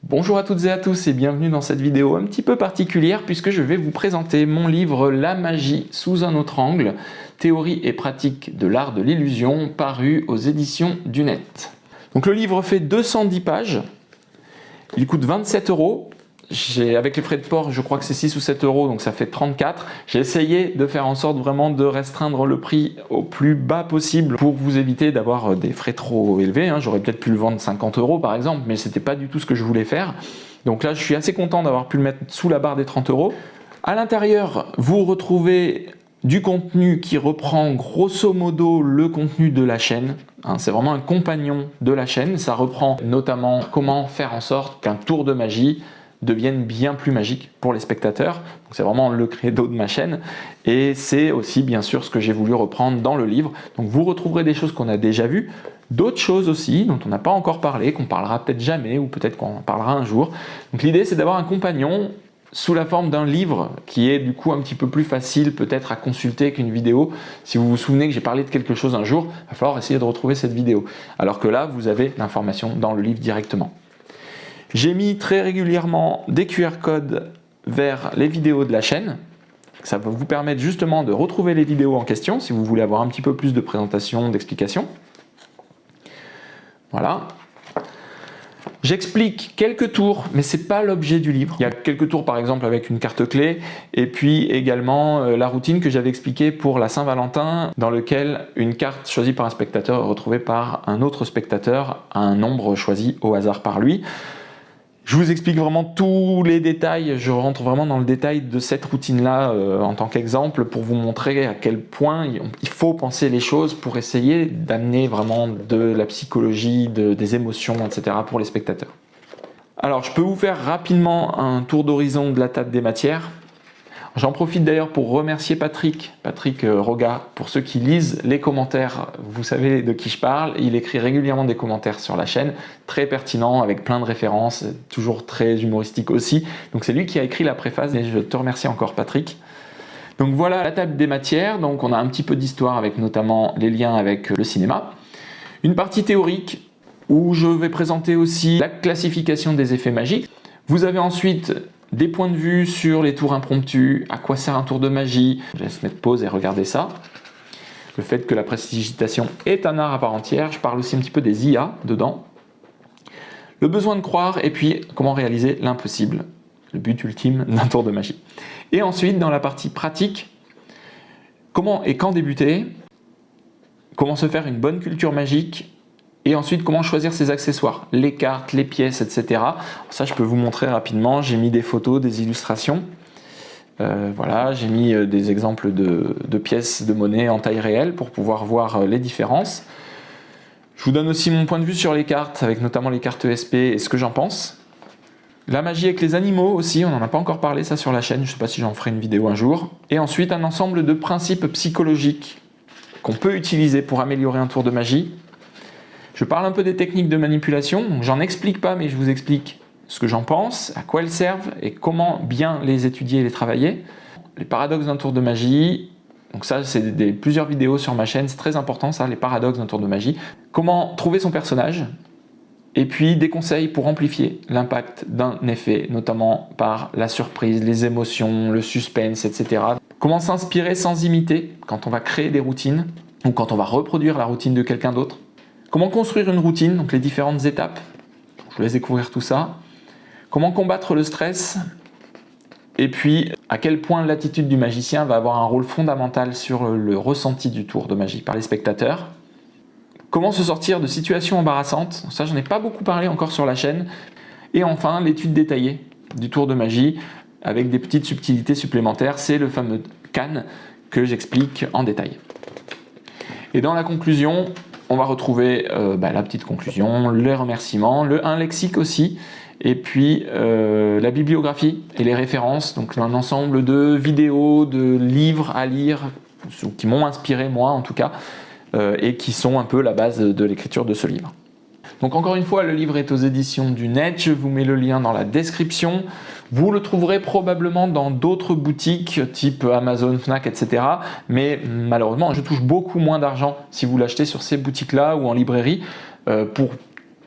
Bonjour à toutes et à tous et bienvenue dans cette vidéo un petit peu particulière puisque je vais vous présenter mon livre La magie sous un autre angle, théorie et pratique de l'art de l'illusion, paru aux éditions du Net. Donc le livre fait 210 pages, il coûte 27 €. Avec les frais de port, je crois que c'est 6 ou 7 €, donc ça fait 34. J'ai essayé de faire en sorte vraiment de restreindre le prix au plus bas possible pour vous éviter d'avoir des frais trop élevés. J'aurais peut-être pu le vendre 50 € par exemple, mais c'était pas du tout ce que je voulais faire. Donc là, je suis assez content d'avoir pu le mettre sous la barre des 30 €. À l'intérieur, vous retrouvez du contenu qui reprend grosso modo le contenu de la chaîne. C'est vraiment un compagnon de la chaîne. Ça reprend notamment comment faire en sorte qu'un tour de magie deviennent bien plus magiques pour les spectateurs. C'est vraiment le credo de ma chaîne et c'est aussi bien sûr ce que j'ai voulu reprendre dans le livre. Donc vous retrouverez des choses qu'on a déjà vues, d'autres choses aussi dont on n'a pas encore parlé, qu'on parlera peut-être jamais ou peut-être qu'on en parlera un jour. Donc l'idée c'est d'avoir un compagnon sous la forme d'un livre qui est du coup un petit peu plus facile peut-être à consulter qu'une vidéo. Si vous vous souvenez que j'ai parlé de quelque chose un jour, il va falloir essayer de retrouver cette vidéo. Alors que là vous avez l'information dans le livre directement. J'ai mis très régulièrement des QR codes vers les vidéos de la chaîne. Ça va vous permettre justement de retrouver les vidéos en question si vous voulez avoir un petit peu plus de présentation, d'explication. Voilà. J'explique quelques tours, mais ce n'est pas l'objet du livre. Il y a quelques tours par exemple avec une carte clé et puis également la routine que j'avais expliquée pour la Saint-Valentin dans lequel une carte choisie par un spectateur est retrouvée par un autre spectateur à un nombre choisi au hasard par lui. Je vous explique vraiment tous les détails, je rentre vraiment dans le détail de cette routine-là en tant qu'exemple pour vous montrer à quel point il faut penser les choses pour essayer d'amener vraiment de la psychologie, des émotions, etc. pour les spectateurs. Alors je peux vous faire rapidement un tour d'horizon de la table des matières. J'en profite d'ailleurs pour remercier Patrick Roga, pour ceux qui lisent les commentaires, vous savez de qui je parle. Il écrit régulièrement des commentaires sur la chaîne, très pertinents, avec plein de références, toujours très humoristique aussi. Donc c'est lui qui a écrit la préface et je te remercie encore Patrick. Donc voilà la table des matières, donc on a un petit peu d'histoire avec notamment les liens avec le cinéma. Une partie théorique où je vais présenter aussi la classification des effets magiques. Vous avez ensuite des points de vue sur les tours impromptus, à quoi sert un tour de magie. Je laisse mettre pause et regarder ça. Le fait que la prestidigitation est un art à part entière. Je parle aussi un petit peu des IA dedans. Le besoin de croire et puis comment réaliser l'impossible. Le but ultime d'un tour de magie. Et ensuite, dans la partie pratique, comment et quand débuter, comment se faire une bonne culture magique, et ensuite, comment choisir ses accessoires, les cartes, les pièces, etc. Ça, je peux vous montrer rapidement. J'ai mis des photos, des illustrations. Voilà, j'ai mis des exemples de pièces de monnaie en taille réelle pour pouvoir voir les différences. Je vous donne aussi mon point de vue sur les cartes, avec notamment les cartes ESP et ce que j'en pense. La magie avec les animaux aussi, on n'en a pas encore parlé ça sur la chaîne, je ne sais pas si j'en ferai une vidéo un jour. Et ensuite, un ensemble de principes psychologiques qu'on peut utiliser pour améliorer un tour de magie. Je parle un peu des techniques de manipulation, j'en explique pas mais je vous explique ce que j'en pense, à quoi elles servent et comment bien les étudier et les travailler. Les paradoxes d'un tour de magie, donc ça c'est plusieurs vidéos sur ma chaîne, c'est très important ça, les paradoxes d'un tour de magie. Comment trouver son personnage et puis des conseils pour amplifier l'impact d'un effet, notamment par la surprise, les émotions, le suspense, etc. Comment s'inspirer sans imiter quand on va créer des routines ou quand on va reproduire la routine de quelqu'un d'autre. Comment construire une routine, donc les différentes étapes. Je vous laisse découvrir tout ça. Comment combattre le stress. Et puis, à quel point l'attitude du magicien va avoir un rôle fondamental sur le ressenti du tour de magie par les spectateurs. Comment se sortir de situations embarrassantes. Ça, j'en ai pas beaucoup parlé encore sur la chaîne. Et enfin, l'étude détaillée du tour de magie avec des petites subtilités supplémentaires. C'est le fameux CAN que j'explique en détail. Et dans la conclusion, on va retrouver la petite conclusion, les remerciements, un lexique aussi, et puis la bibliographie et les références, donc un ensemble de vidéos, de livres à lire, qui m'ont inspiré moi en tout cas, et qui sont un peu la base de l'écriture de ce livre. Donc encore une fois, le livre est aux éditions du Net, je vous mets le lien dans la description. Vous le trouverez probablement dans d'autres boutiques type Amazon, Fnac, etc. Mais malheureusement, je touche beaucoup moins d'argent si vous l'achetez sur ces boutiques-là ou en librairie pour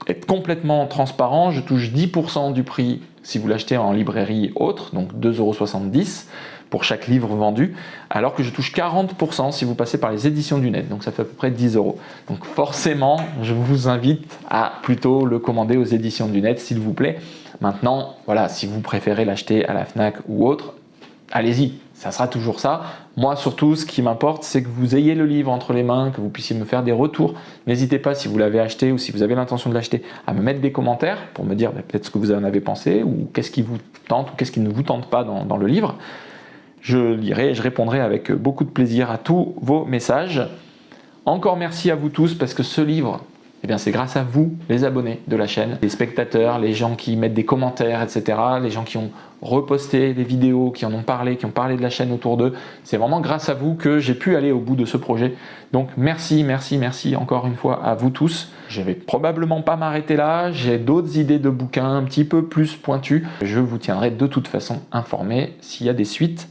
être complètement transparent, je touche 10% du prix si vous l'achetez en librairie autre, donc 2,70 € pour chaque livre vendu, alors que je touche 40% si vous passez par les éditions du net, donc ça fait à peu près 10 €. Donc forcément, je vous invite à plutôt le commander aux éditions du net, s'il vous plaît. Maintenant, voilà, si vous préférez l'acheter à la Fnac ou autre, allez-y, ça sera toujours ça. Moi, surtout, ce qui m'importe, c'est que vous ayez le livre entre les mains, que vous puissiez me faire des retours. N'hésitez pas, si vous l'avez acheté ou si vous avez l'intention de l'acheter, à me mettre des commentaires pour me dire peut-être ce que vous en avez pensé ou qu'est-ce qui vous tente ou qu'est-ce qui ne vous tente pas dans le livre. Je lirai et je répondrai avec beaucoup de plaisir à tous vos messages. Encore merci à vous tous parce que ce livre, eh bien, c'est grâce à vous, les abonnés de la chaîne, les spectateurs, les gens qui mettent des commentaires, etc., les gens qui ont reposté des vidéos, qui en ont parlé, qui ont parlé de la chaîne autour d'eux. C'est vraiment grâce à vous que j'ai pu aller au bout de ce projet. Donc merci, merci, merci encore une fois à vous tous. Je vais probablement pas m'arrêter là, j'ai d'autres idées de bouquins un petit peu plus pointues. Je vous tiendrai de toute façon informé s'il y a des suites.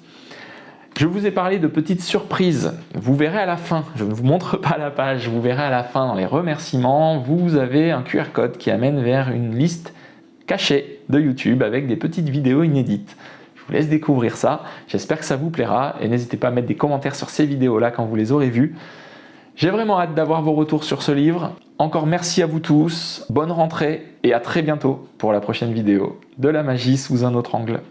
Je vous ai parlé de petites surprises, vous verrez à la fin, je ne vous montre pas la page, vous verrez à la fin dans les remerciements, vous avez un QR code qui amène vers une liste cachée de YouTube avec des petites vidéos inédites. Je vous laisse découvrir ça, j'espère que ça vous plaira et n'hésitez pas à mettre des commentaires sur ces vidéos-là quand vous les aurez vues. J'ai vraiment hâte d'avoir vos retours sur ce livre. Encore merci à vous tous, bonne rentrée et à très bientôt pour la prochaine vidéo de la magie sous un autre angle.